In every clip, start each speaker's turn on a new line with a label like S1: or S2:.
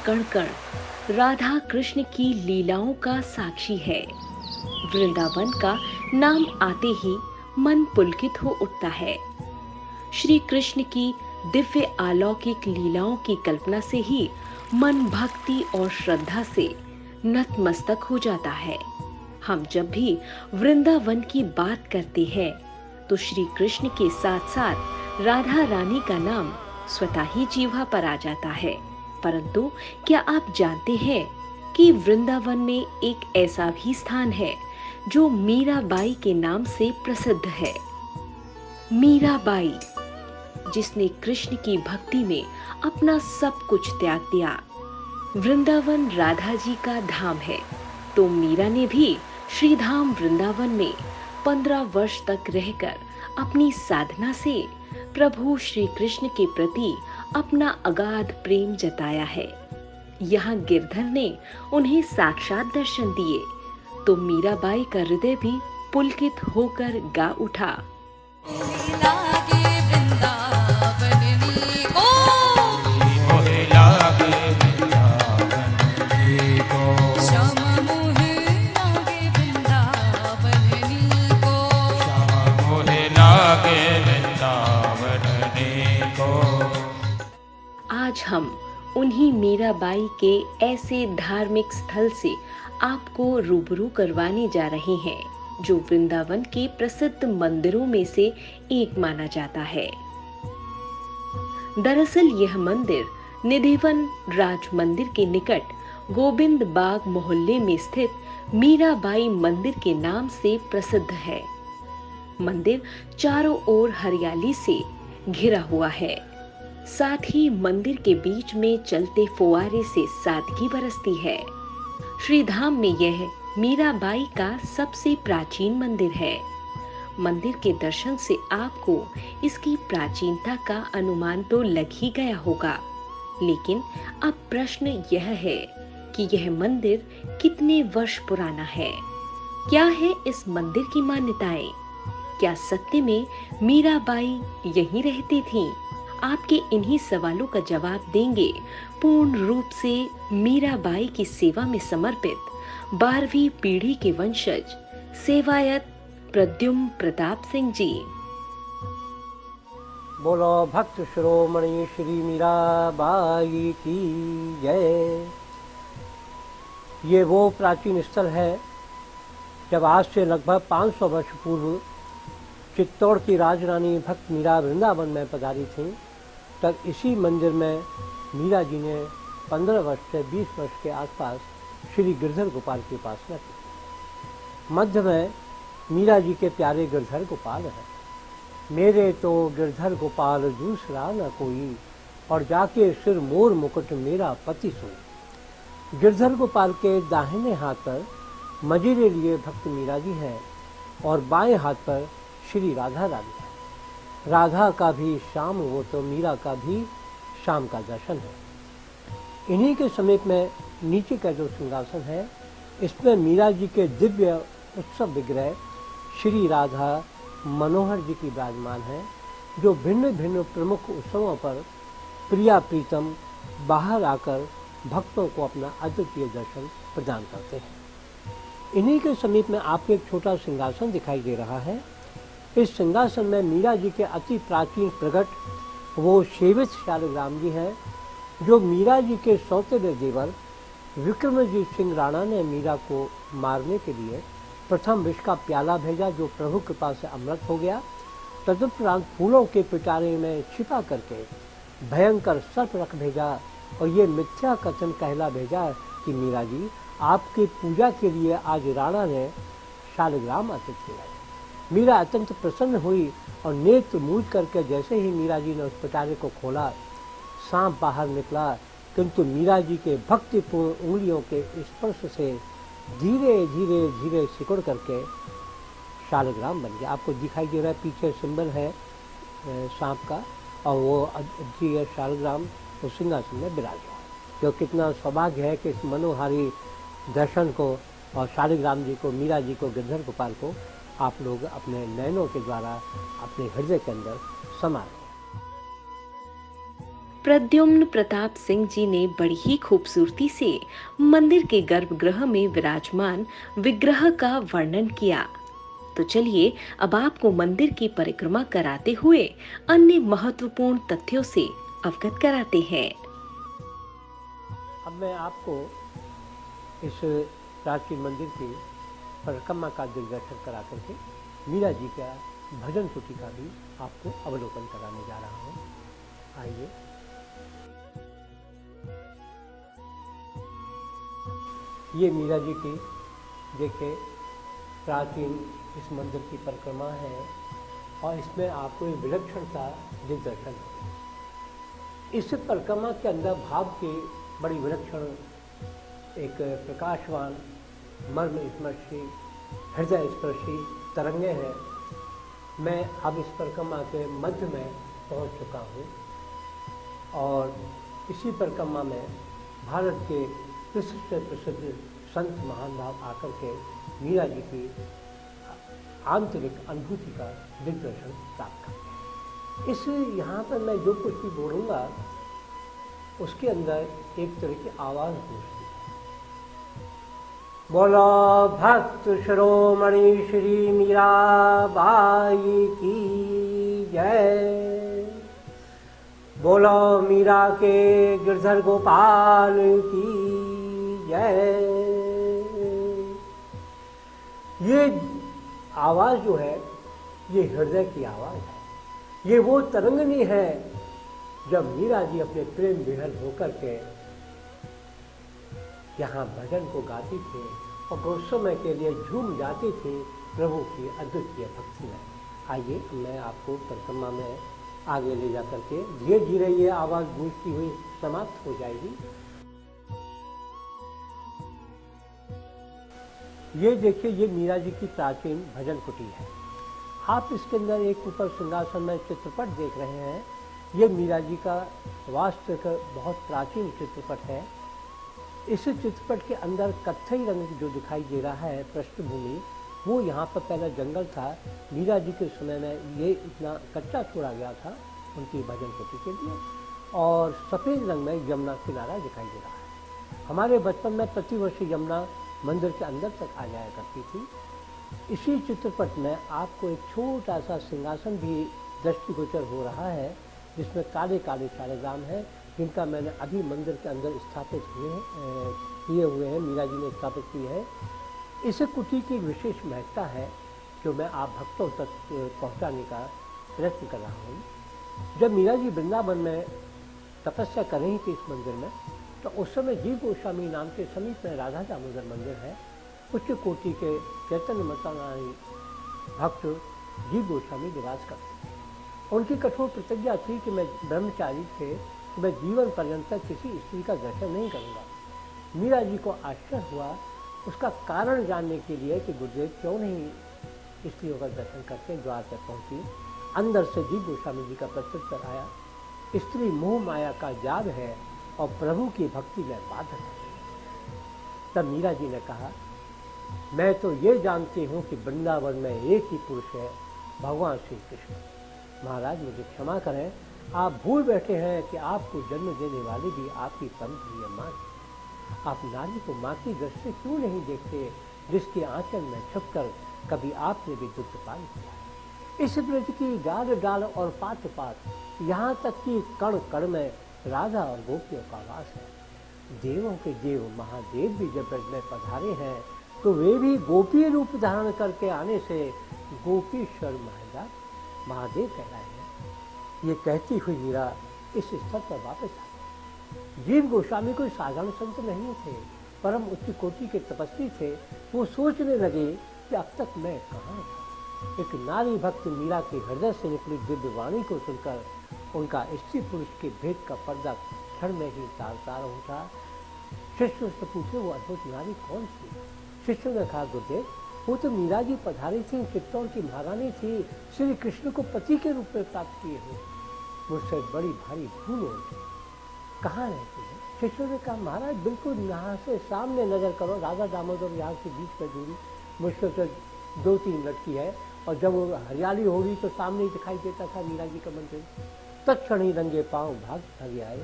S1: कण कण राधा कृष्ण की लीलाओं का साक्षी है। वृंदावन का नाम आते ही मन पुलकित हो उठता है। श्री कृष्ण की दिव्य अलौकिक लीलाओं की कल्पना से ही मन भक्ति और श्रद्धा से नतमस्तक हो जाता है। हम जब भी वृंदावन की बात करते हैं तो श्री कृष्ण के साथ साथ राधा रानी का नाम स्वतः ही जीवा पर आ जाता है। परंतु क्या आप जानते हैं कि वृंदावन में एक ऐसा भी स्थान है जो मीराबाई के नाम से प्रसिद्ध है। मीराबाई, जिसने कृष्ण की भक्ति में अपना सब कुछ त्याग दिया। वृंदावन राधा जी का धाम है, तो मीरा ने भी श्रीधाम वृंदावन में 15 वर्ष तक रहकर अपनी साधना से प्रभु श्री कृष्ण के प्रति अपना अगाध प्रेम जताया है। यहाँ गिरधर ने उन्हें साक्षात दर्शन दिए, तो मीराबाई का हृदय भी पुलकित होकर गा उठा। आज हम उन्हीं मीराबाई के ऐसे धार्मिक स्थल से आपको रूबरू करवाने जा रहे हैं जो वृंदावन के प्रसिद्ध मंदिरों में से एक माना जाता है। दरअसल यह मंदिर निधिवन राज मंदिर के निकट गोविंद बाग मोहल्ले में स्थित मीराबाई मंदिर के नाम से प्रसिद्ध है। मंदिर चारों ओर हरियाली से घिरा हुआ है। साथ ही मंदिर के बीच में चलते फुवारे से सादगी बरसती है। श्रीधाम में यह मीराबाई का सबसे प्राचीन मंदिर है। मंदिर के दर्शन से आपको इसकी प्राचीनता का अनुमान तो लग ही गया होगा, लेकिन अब प्रश्न यह है कि यह मंदिर कितने वर्ष पुराना है। क्या है इस मंदिर की मान्यताएं? क्या सत्य में मीराबाई यहीं रहती थीं? आपके इन्हीं सवालों का जवाब देंगे पूर्ण रूप से मीराबाई की सेवा में समर्पित 12वीं पीढ़ी के वंशज सेवायत प्रद्युम्न प्रताप सिंह जी।
S2: बोलो भक्त शिरोमणि श्री मीराबाई की जय। ये वो प्राचीन स्थल है जब आज से लगभग 500 वर्ष पूर्व चित्तौड़ की राजरानी भक्त मीरा वृंदावन में पधारी थी। तब इसी मंदिर में मीरा जी ने 15 वर्ष से 20 वर्ष के आसपास श्री गिरधर गोपाल की उपासना की। मध्य में मीरा जी के प्यारे गिरधर गोपाल है। मेरे तो गिरधर गोपाल दूसरा न कोई, और जाके सिर मोर मुकुट मेरा पति सोई। गिरधर गोपाल के दाहिने हाथ पर मजीरे लिए भक्त मीरा जी है और बाएं हाथ पर श्री राधा रानी है। राधा का भी श्याम वो तो मीरा का भी शाम का दर्शन है। इन्हीं के समीप में नीचे का जो सिंहासन है, इसमें मीरा जी के दिव्य उत्सव विग्रह श्री राधा मनोहर जी की विराजमान है, जो भिन्न भिन्न प्रमुख उत्सवों पर प्रिया प्रीतम बाहर आकर भक्तों को अपना अद्वितीय दर्शन प्रदान करते हैं। इन्हीं के समीप में आपको एक छोटा सिंहासन दिखाई दे रहा है। इस सिंहासन में मीरा जी के अति प्राचीन प्रकट वो सेवित शालिग्राम जी हैं, जो मीरा जी के सौतेले देवर विक्रमजीत सिंह राणा ने मीरा को मारने के लिए प्रथम विष का प्याला भेजा, जो प्रभु कृपा से अमृत हो गया। तदुपरांत फूलों के पिटारे में छिपा करके भयंकर सर्प रख भेजा और ये मिथ्या कथन कहला भेजा कि मीरा जी आपकी पूजा के लिए आज राणा ने शालिग्राम अर्पित किया। मीरा अत्यंत प्रसन्न हुई और नेत्र मूंद करके जैसे ही मीरा जी ने उस पिटारे को खोला, सांप बाहर निकला, किंतु मीरा जी के भक्तिपूर्ण उंगलियों के स्पर्श से धीरे धीरे धीरे सिकुड़ करके शालिग्राम बन गया। आपको दिखाई दे रहा है पीछे सिंबल है सांप का, और वो जी शालिग्राम तो सिंहासन में विराज है। जो कितना सौभाग्य है कि इस मनोहारी दर्शन को और शालिग्राम जी को, मीरा जी को, गिरधर गोपाल को आप लोग अपने नयनों के द्वारा अपने हृदय के अंदर समा रहे हैं।
S1: प्रद्युम्न प्रताप सिंह जी ने बड़ी ही खूबसूरती से मंदिर के गर्भगृह में विराजमान विग्रह का वर्णन किया। तो चलिए अब आपको मंदिर की परिक्रमा कराते हुए अन्य महत्वपूर्ण तथ्यों से अवगत कराते हैं।
S2: अब मैं आपको इस प्राचीन मंदिर की परिक्रमा का दिग्दर्शन करा करके मीरा जी का भजन कुटी का भी आपको अवलोकन कराने जा रहा हूँ। आइए। ये मीरा जी की देखिए प्राचीन इस मंदिर की परिक्रमा है और इसमें आपको एक विलक्षणता दिग्दर्शन है। इस परिक्रमा के अंदर भाव की बड़ी विलक्षण एक प्रकाशवान मर्म स्पर्शी हृदय स्पर्शी तरंगे हैं। मैं अब इस परिक्रमा के मध्य में पहुंच चुका हूं और इसी परिक्रमा में भारत के प्रसिद्ध से प्रसिद्ध संत महान भाव आकर के मीरा जी की आंतरिक अनुभूति का दिग्दर्शन प्राप्त करते हैं। इस यहाँ पर मैं जो कुछ भी बोलूँगा उसके अंदर एक तरह की आवाज़ गूंजती है। बोलो भक्त शिरोमणि श्री मीरा बाई की जय। बोलो मीरा के गिरधर गोपाल की जय। ये आवाज़ जो है ये हृदय की आवाज़ है। ये वो तरंगनी है जब मीरा जी अपने प्रेम विहल होकर के यहाँ भजन को गाती थी और कुछ समय के लिए झूम जाती थी प्रभु की अद्वितीय भक्ति में। आइए मैं आपको परिक्रमा में आगे ले जा करके धीरे धीरे ये आवाज़ गूंजती हुई समाप्त हो जाएगी। ये देखिए ये मीरा जी की प्राचीन भजन कुटी है। आप इसके अंदर एक ऊपर सिंहासन में चित्रपट देख रहे हैं। ये मीरा जी का वास्तविक बहुत प्राचीन चित्रपट है। इस चित्रपट के अंदर कत्थई रंग जो दिखाई दे रहा है पृष्ठभूमि, वो यहाँ पर पहले जंगल था। मीरा जी के समय में ये इतना कच्चा छोड़ा गया था उनकी भजन कुटी के लिए और सफ़ेद रंग में यमुना किनारा दिखाई दे रहा है। हमारे बचपन में प्रतिवर्ष यमुना मंदिर के अंदर तक आ जाया करती थी। इसी चित्रपट में आपको एक छोटा सा सिंहासन भी दृष्टिगोचर हो रहा है जिसमें काले काले शालिग्राम हैं जिनका मैंने अभी मंदिर के अंदर स्थापित किए हुए हैं, मीरा जी ने स्थापित की है। इस कुटी की एक विशेष महत्ता है जो मैं आप भक्तों तक पहुंचाने का प्रयत्न कर रहा हूँ। जब मीरा जी वृंदावन में तपस्या कर रही थी इस मंदिर में, तो उस समय जीव गोस्वामी नाम के समीप में राधा दामोदर मंदिर है। उच्च कोटि के चैतन्य मतनारी भक्त जीव गोस्वामी निवास करते थे। उनकी कठोर प्रतिज्ञा थी कि मैं ब्रह्मचारी थे कि मैं जीवन पर्यंत किसी स्त्री का दर्शन नहीं करूँगा। मीरा जी को आश्चर्य हुआ उसका कारण जानने के लिए कि गुरुदेव क्यों नहीं स्त्रियों का दर्शन करके द्वार पर पहुँची। अंदर से जीव गोस्वामी जी का प्रत्युत्तर आया, स्त्री मोह माया का जाल है और प्रभु की भक्ति में बाधक है। तब मीरा जी ने कहा, मैं तो ये जानती हूँ कि वृंदावन में एक ही पुरुष है, भगवान श्री कृष्ण। महाराज मुझे क्षमा करें, आप भूल बैठे हैं कि आपको जन्म देने वाली भी आपकी परम प्रिय माँ है। आप नारी को माँ की दृष्टि क्यों नहीं देखते जिसके आंचल में छुपकर कभी आपने भी दुग्ध पान किया है। इस ब्रज की डाल डाल और पात पात, यहाँ तक कि कण कण में राधा और गोपियों का वास है। देवों के देव महादेव भी जब ब्रज में पधारे हैं तो वे भी गोपी रूप धारण करके आने से गोपीश्वर महादेव कहलाए हैं। ये कहती हुई मीरा इस स्तर पर वापस आई। जीव गोस्वामी कोई साधारण संत नहीं थे, परम उच्च कोटि के तपस्वी थे। वो सोचने लगे कि अब तक मैं कहाँ था। एक नारी भक्त मीरा के हृदय से निकली दिव्य वाणी को सुनकर उनका स्त्री पुरुष के भेद का पर्दा क्षण में ही तार तार उठा। शिष्य से पूछे वो अद्भुत नारी कौन थी। शिष्य ने कहा, गुरुदेव वो तो मीरा जी पधारी थी, चित्तौड़ की महारानी थी, श्री कृष्ण को पति के रूप में प्राप्त किए हो। मुझसे बड़ी भारी भूल हो गई, कहाँ रहती है। शिष्य ने कहा, महाराज बिल्कुल यहाँ से सामने नजर करो, राधा दामोदर यहाँ के बीच में दूरी मुश्किल से 2-3 मिनट की है और जब वो हरियाली होगी तो सामने ही दिखाई देता था मीरा जी का मंदिर। तत्क्षण ही नंगे पांव भागे आए।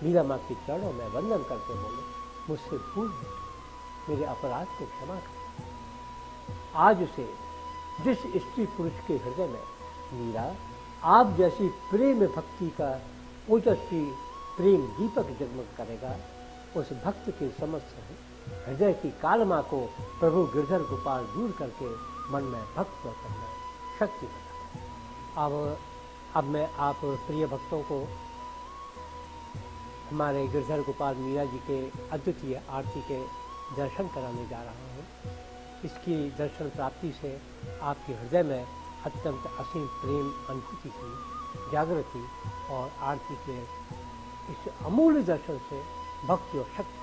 S2: मीरा माँ के चरणों में वंदन करके बोले, मुझसे भूल गए, मेरे अपराध को क्षमा कर। आज से जिस स्त्री पुरुष के हृदय में मीरा आप जैसी प्रेम भक्ति का ओजस्वी प्रेम दीपक जगमग करेगा, उस भक्त के समस्त हृदय की कालमा को प्रभु गिरधर गोपाल दूर करके मन में भक्त करना शक्ति बना। अब मैं आप प्रिय भक्तों को हमारे गिरधर गोपाल मीरा जी के अद्वितीय आरती के दर्शन कराने जा रहा हूँ। इसकी दर्शन प्राप्ति से आपके हृदय में अत्यंत असीम प्रेम अनुभूति की जागृति और आरती के इस अमूल्य दर्शन से भक्ति और शक्ति